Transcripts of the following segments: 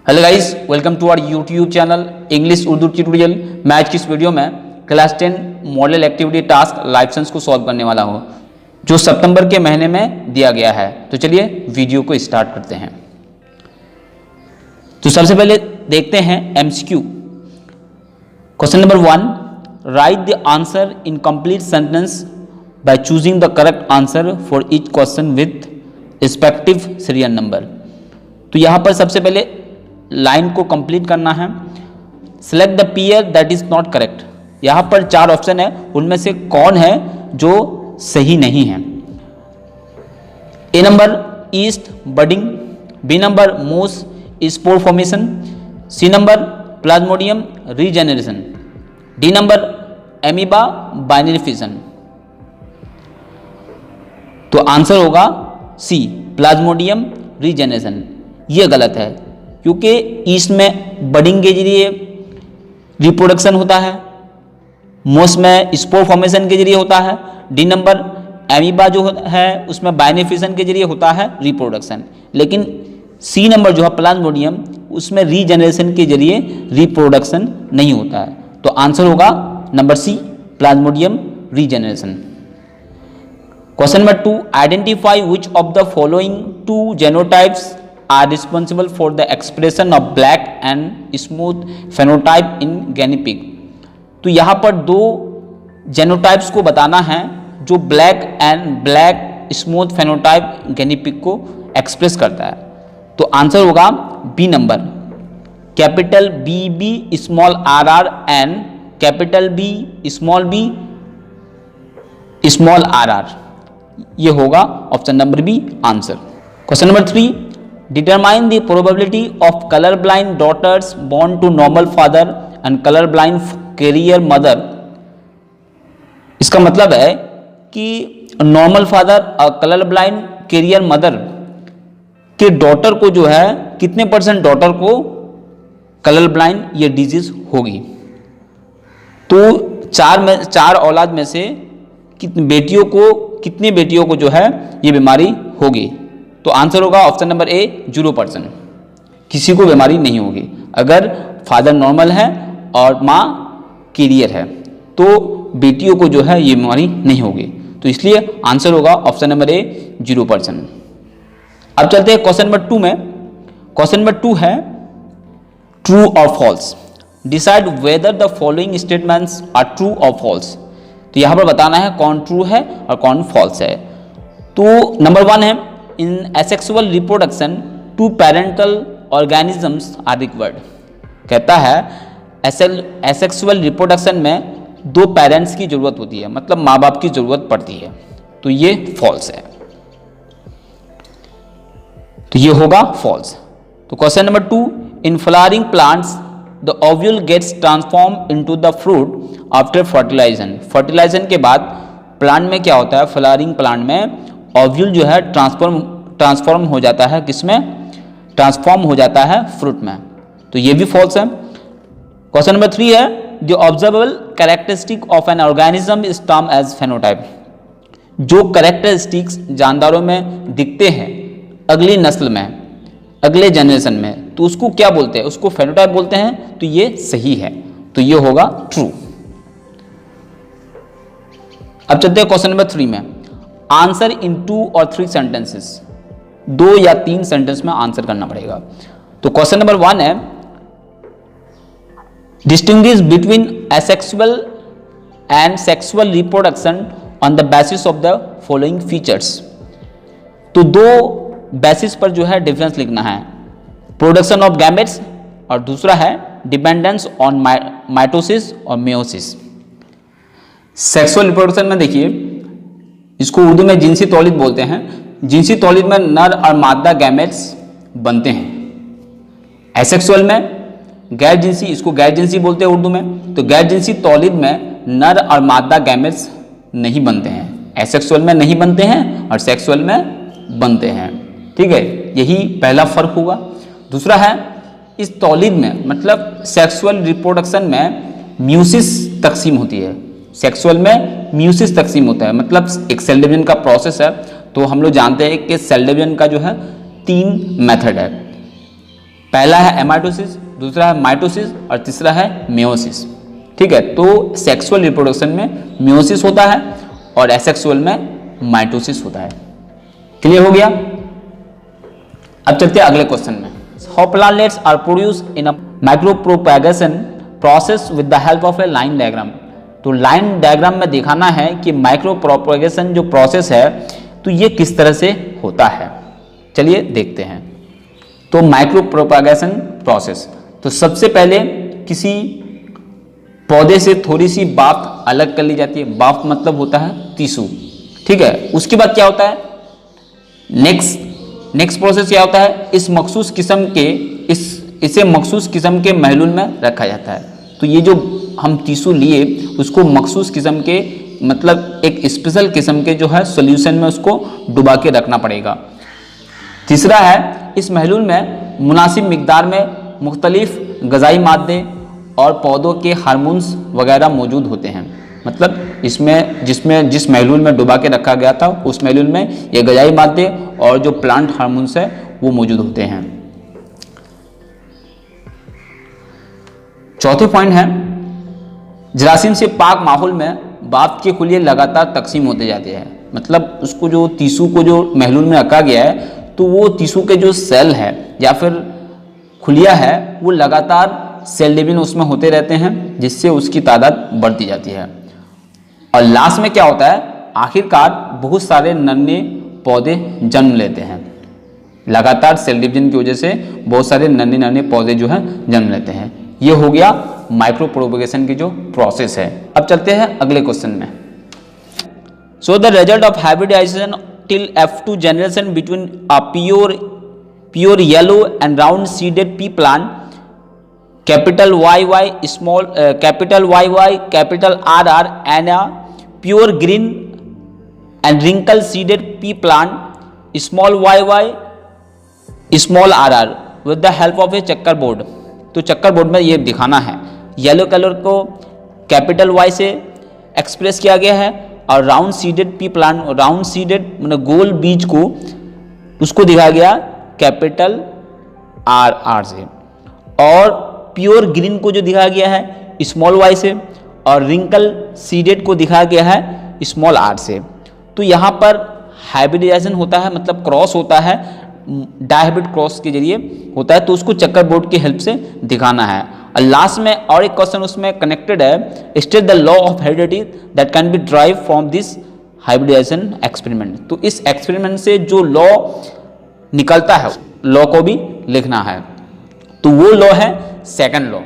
Hello guys, welcome to our YouTube channel English Urdu tutorial. मैं आज की इस वीडियो में class 10 model activity task life science को सॉल्व करने वाला हूं, जो सितंबर के महीने में दिया गया है। तो चलिए वीडियो को स्टार्ट करते हैं। तो सबसे पहले देखते हैं MCQ. Question number 1, right the answer in complete sentence by choosing the correct answer for each question with respective serial number. तो यहाँ पर सबसे पहले लाइन को कंप्लीट करना है। Select the pair that is not correct. यहाँ पर 4 ऑप्शन है, उनमें से कौन है जो सही नहीं है। A number yeast budding, B number moss spore formation, C number plasmodium regeneration, D number amoeba binary fission. तो आंसर होगा सी प्लाज्मोडियम रीजेनरेशन। ये गलत है क्योंकि ईस्ट में बडिंग के जरिए रिप्रोडक्शन होता है, मोस में स्पोर फॉर्मेशन के जरिए होता है, डी नंबर एमीबा जो है उसमें बाइनरी फिजन के जरिए होता है रिप्रोडक्शन। लेकिन सी नंबर जो है प्लाज्मोडियम, उसमें रीजेनरेशन के जरिए रिप्रोडक्शन नहीं होता है। तो आंसर होगा number C plasmodium regeneration. Question number 2, identify which of the following 2 genotypes are responsible for the expression of black and smooth phenotype in guinea pig। तो यहाँ पर 2 जेनोटाइप्स को बताना है जो black smooth phenotype guinea pig को express करता है। तो आंसर होगा B number, capital B B small R R and capital B small R R. ये होगा option number B answer. Question number 3, determine the probability of colour blind daughters born to normal father and colour blind carrier mother. इसका मतलब है कि normal father और colour blind carrier mother के daughter को जो है कितने % डॉटर को कलर ब्लाइंड ये डिजीज होगी। तो 4 औलाद में से कितनी बेटियों को जो है ये बीमारी होगी। तो आंसर होगा ऑप्शन नंबर ए 0%। किसी को बीमारी नहीं होगी। अगर फादर नॉर्मल है और माँ कैरियर है तो बेटियों को जो है ये बीमारी नहीं होगी। तो इसलिए आंसर होगा ऑप्शन नंबर ए 0%। अब चलते हैं क्वेश्चन नंबर 2 में। क्वेश्चन नंबर 2 है ट्रू और false. Decide whether the following statements are true और फॉल्स। तो यहाँ पर बताना है कौन ट्रू है और कौन फॉल्स है। तो नंबर 1 है, in asexual reproduction 2 parental organisms are required। कहता है asexual reproduction में 2 पेरेंट्स की जरूरत होती है, मतलब माँ बाप की जरूरत पड़ती है। तो ये फॉल्स है, तो ये होगा फॉल्स। तो question number 2, in flowering plants the ovule gets transform into the fruit after fertilisation. Fertilisation के बाद प्लांट में क्या होता है, फ्लावरिंग प्लांट में ओव्यूल जो है ट्रांसफॉर्म हो जाता है, किसमें ट्रांसफॉर्म हो जाता है, फ्रूट में। तो ये भी फॉल्स है। क्वेश्चन नंबर 3 है, the observable characteristic of an organism is term as phenotype. जो कैरेक्टरिस्टिक्स जानदारों में दिखते हैं अगली नस्ल में, अगले जनरेशन में, तो उसको क्या बोलते हैं, उसको फेनोटाइप बोलते हैं। तो ये सही है, तो ये होगा ट्रू। अब चलते हैं क्वेश्चन नंबर 3 में। आंसर इन 2 और 3 सेंटेंसेस। 2 या 3 सेंटेंस में आंसर करना पड़ेगा। तो क्वेश्चन नंबर 1 है, distinguish between asexual and sexual reproduction on the basis of the following features. तो 2 बेसिस पर जो है डिफरेंस लिखना है, प्रोडक्शन ऑफ गैमेट्स और दूसरा है डिपेंडेंस ऑन माइटोसिस और मेयोसिस। सेक्सुअल रिप्रोडक्शन में देखिए, इसको उर्दू में जिनसी तौलीद बोलते हैं। जिनसी तौलीद में नर और मादा गैमेट्स बनते हैं। एसेक्सुअल में गैर जिनसी, इसको गैर जिनसी बोलते हैं उर्दू में। तो गैर जिनसी तौलीद में नर और मादा गैमेट्स नहीं बनते हैं। एसेक्सुअल में नहीं बनते हैं और सेक्सुअल में बनते हैं। ठीक है, यही पहला फर्क हुआ। दूसरा है, इस तौलीद में मतलब सेक्सुअल रिप्रोडक्शन में म्यूसिस तकसीम होती है। सेक्सुअल में म्यूसिस तकसीम होता है, मतलब एक सेल डिवीजन का प्रोसेस है। तो हम लोग जानते हैं कि सेल डिवीजन का जो है 3 मेथड है। पहला है एमाइटोसिस, दूसरा है माइटोसिस और तीसरा है मेयोसिस। ठीक है, तो सेक्सुअल रिप्रोडक्शन में मेयोसिस होता है और एसेक्सुअल में माइटोसिस होता है। क्लियर हो गया? अब चलते हैं अगले क्वेश्चन में। How plantlets are produce in a micropropagation process with the help of a line diagram. तो लाइन डायग्राम में दिखाना है कि माइक्रो प्रोपगेशन जो प्रोसेस है तो ये किस तरह से होता है। चलिए देखते हैं। तो माइक्रो प्रोपगेशन प्रोसेस, तो सबसे पहले किसी पौधे से थोड़ी सी बाफ्ट अलग कर ली जाती है। बाफ्ट मतलब होता है टिश्यू। ठीक है, उसके बाद क्या होता है, नेक्स्ट प्रोसेस क्या होता है, इस मखसूस किस्म के इसे मखसूस किस्म के महलूल में रखा जाता है। तो ये जो हम टिश्यू लिए उसको मखसूस किस्म के मतलब एक स्पेशल किस्म के जो है सॉल्यूशन में उसको डुबा के रखना पड़ेगा। तीसरा है, इस महलूल में मुनासिब मिकदार में मुख्तलिफ ग़िज़ाई मादे और पौधों के हार्मोन्स वगैरह मौजूद होते हैं। मतलब इसमें जिस महलूल में डुबा के रखा गया था उस महलूल में ये ग़िज़ाई मादे और जो प्लांट हार्मोन्स है वो मौजूद होते हैं। चौथे पॉइंट है, जरासीम से पाक माहौल में बाफ्ट के खुलिये लगातार तकसीम होते जाते हैं। मतलब उसको जो टिश्यू को जो महलूल में रखा गया है तो वो टिश्यू के जो सेल है या फिर खुलिया है वो लगातार सेल डिवीजन उसमें होते रहते हैं जिससे उसकी तादाद बढ़ती जाती है। और लास्ट में क्या होता है, आखिरकार बहुत सारे नन्हे पौधे जन्म लेते हैं। लगातार सेल डिवीजन की वजह से बहुत सारे नन्हे पौधे जो है जन्म लेते हैं। ये हो गया माइक्रो प्रोपगेशन की जो प्रोसेस है। अब चलते हैं अगले क्वेश्चन में। So the result of hybridization till F2 generation between a pure yellow and round seeded pea plant capital YY small capital YY capital RR and a pure green and wrinkle seeded pea plant small YY small RR with the help of a checker board. तो checker board में ये दिखाना है, yellow colour को capital Y से express किया गया है और round seeded pea plant, round seeded मतलब गोल बीज को उसको दिखाया गया कैपिटल RR से, और प्योर ग्रीन को जो दिखाया गया है स्मॉल y से और रिंकल सीडेड को दिखाया गया है स्मॉल r से। तो यहाँ पर हाइब्रिडाइजेशन होता है, मतलब क्रॉस होता है, डायहाइब्रिड क्रॉस के जरिए होता है। तो उसको चक्कर बोर्ड की हेल्प से दिखाना है। और लास्ट में और एक क्वेश्चन उसमें कनेक्टेड है, state the law of heredity that can be drive from this hybridisation experiment. तो इस एक्सपेरिमेंट से जो लॉ निकलता है लॉ को भी लिखना है। तो वो लॉ है सेकंड लॉ।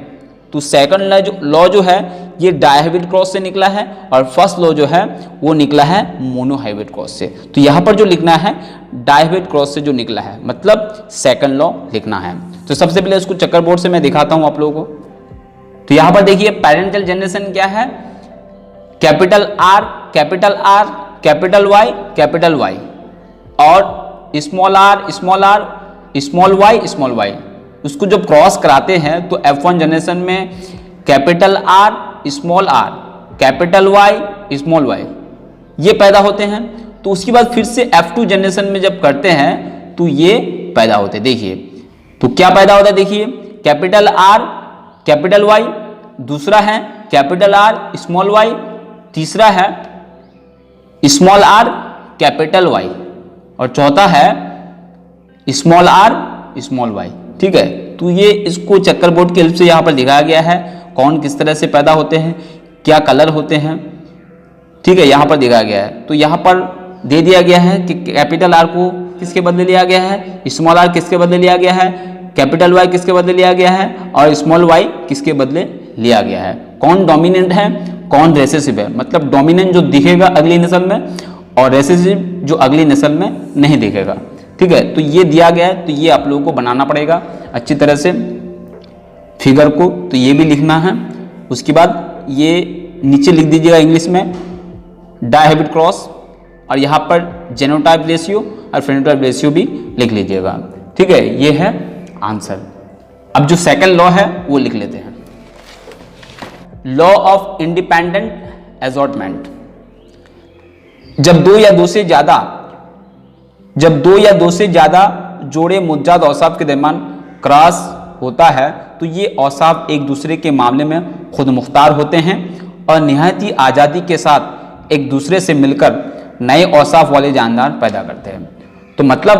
तो सेकंड लॉ जो है ये डायहाइब्रिड क्रॉस से निकला है और फर्स्ट लॉ जो है वो निकला है मोनोहाइब्रिड क्रॉस से। तो यहाँ पर जो लिखना है डायहाइब्रिड क्रॉस से जो निकला है, मतलब सेकंड लॉ लिखना है। तो सबसे पहले इसको चक्कर बोर्ड से मैं दिखाता हूँ आप लोगों को। तो यहाँ पर देखिए पेरेंटल जनरेशन क्या है, capital R capital R capital Y capital Y और small r small small y उसको जब क्रॉस कराते हैं तो F1 जनरेशन में capital R small r capital Y small y ये पैदा होते हैं। तो उसके बाद फिर से F2 जनरेशन में जब करते हैं तो ये पैदा होते हैं। देखिए तो क्या पैदा होता है, देखिए कैपिटल R कैपिटल Y, दूसरा है कैपिटल R स्मॉल y, तीसरा है स्मॉल r कैपिटल Y और चौथा है स्मॉल r स्मॉल y। ठीक है, तो ये इसको चक्कर बोर्ड की हेल्प से यहाँ पर दिखाया गया है कौन किस तरह से पैदा होते हैं, क्या कलर होते हैं। ठीक है, यहाँ पर दिखाया गया है। तो यहाँ पर दे दिया गया है कि कैपिटल R को किसके बदले लिया गया है, स्मॉल r किसके बदले लिया गया है, कैपिटल Y किसके बदले लिया गया है और स्मॉल y किसके बदले लिया गया है। कौन डोमिनेंट है कौन रेसेसिव है, मतलब डोमिनेंट जो दिखेगा अगली नस्ल में और रेसेसिव जो अगली नस्ल में नहीं दिखेगा। ठीक है, तो ये दिया गया है। तो ये आप लोगों को बनाना पड़ेगा अच्छी तरह से फिगर को। तो ये भी लिखना है। उसके बाद ये नीचे लिख दीजिएगा इंग्लिश में डायहाइब्रिड क्रॉस और यहाँ पर जेनोटाइप रेशियो और फेनोटाइप रेशियो भी लिख लीजिएगा। ठीक है, ये है आंसर। अब जो सेकंड लॉ है वो लिख लेते हैं, लॉ ऑफ इंडिपेंडेंट असॉर्टमेंट। जब दो या दो से ज्यादा जोड़े मुज्जाद औसाफ के दरमियान क्रॉस होता है तो ये औसाफ एक दूसरे के मामले में खुद मुख्तार होते हैं और निहायती आज़ादी के साथ एक दूसरे से मिलकर नए औसाफ वाले जानदार पैदा करते हैं। तो मतलब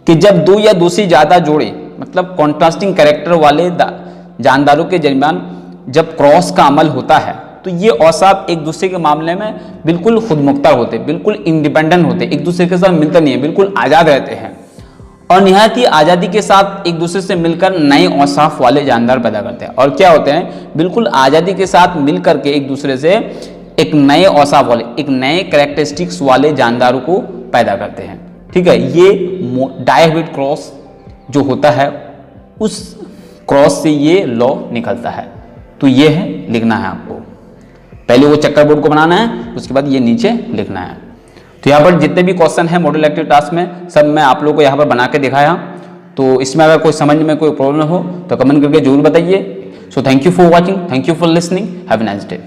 कि जब दो या दो से ज़्यादा जोड़े मतलब कॉन्ट्रास्टिंग कैरेक्टर वाले जानदारों के दरमियान जब क्रॉस का अमल होता है तो ये औसाफ एक दूसरे के मामले में बिल्कुल खुद मुख्तार होते, बिल्कुल इंडिपेंडेंट होते, एक दूसरे के साथ मिलते नहीं है, बिल्कुल आज़ाद रहते हैं और निहायत ही आज़ादी के साथ एक दूसरे से मिलकर नए औसाफ वाले जानदार पैदा करते हैं। और क्या होते हैं, बिल्कुल आज़ादी के साथ मिल करके एक दूसरे से एक नए औसाफ वाले, एक नए कैरेक्टरिस्टिक्स वाले जानदारों को पैदा करते हैं। ठीक है, ये डायहाइब्रिड क्रॉस जो होता है उस क्रॉस से ये लॉ निकलता है। तो ये है, लिखना है आपको, पहले वो चक्कर बोर्ड को बनाना है, उसके बाद ये नीचे लिखना है। तो यहाँ पर जितने भी क्वेश्चन है मॉडल एक्टिव टास्क में सब मैं आप लोगों को यहाँ पर बना के दिखाया। तो इसमें अगर कोई समझ में कोई प्रॉब्लम हो तो कमेंट करके जरूर बताइए। So thank you for watching, thank you for listening, have a nice day.